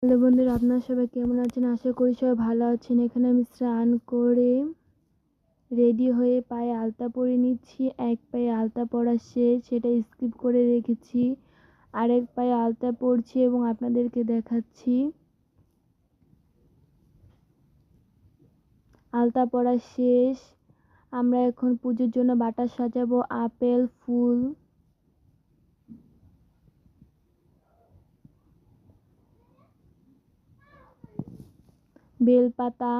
Hello বন্ধুরা, আপনারা সবাই কেমন আছেন? আশা করি সবাই ভালো আছেন। এখানে আমি স্নান করে রেডি হয়ে পায়ে আলতা পরে নিচ্ছি। এক পায়ে আলতা পরা শেষ, সেটা স্কিপ করে রেখেছি। আরেক পায়ে আলতা পরছি এবং আপনাদেরকে দেখাচ্ছি। আলতা পরা শেষ। আমরা এখন পুজোর জন্য বাটা সাজাবো। আপেল, ফুল, বেলপাতা,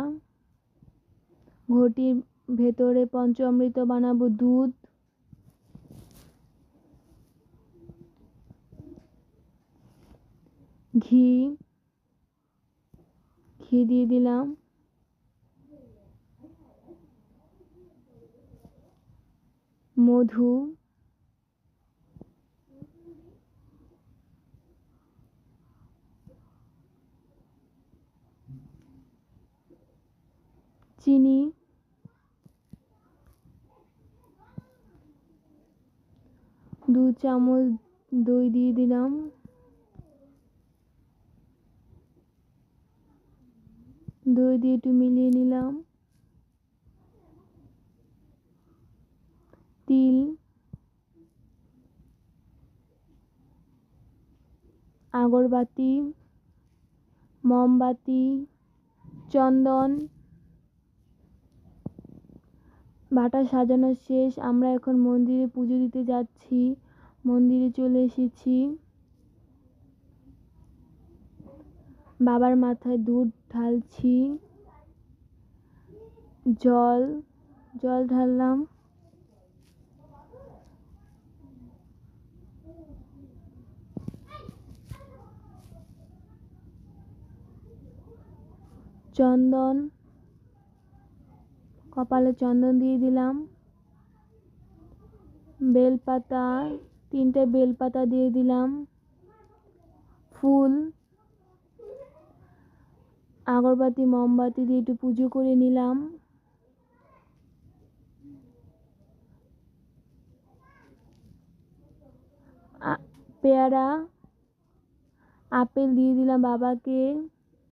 ঘটির ভেতরে পঞ্চামৃত বানাবো, দুধ, ঘি দিয়ে দিলাম, মধু, চিনি, 2 চামচ দই দিয়ে দিলাম, দই দিয়ে একটু মিলিয়ে নিলাম, তিল, আগরবাতি, মোমবাতি, চন্দন। বাটা সাজানো শেষ। আমরা এখন মন্দিরে পুজো দিতে যাচ্ছি। মন্দিরে চলে এসেছি। বাবার মাথায় দুধ ঢালছি, জল ঢাললাম, চন্দন, কপালে চন্দন দিয়ে দিলাম, বেলপাতা, 3টে বেলপাতা দিয়ে দিলাম, ফুল, আগরবাতি, মোমবাতি দিয়ে একটু পুজো করে নিলাম। পেয়ারা, আপেল দিয়ে দিলাম বাবাকে।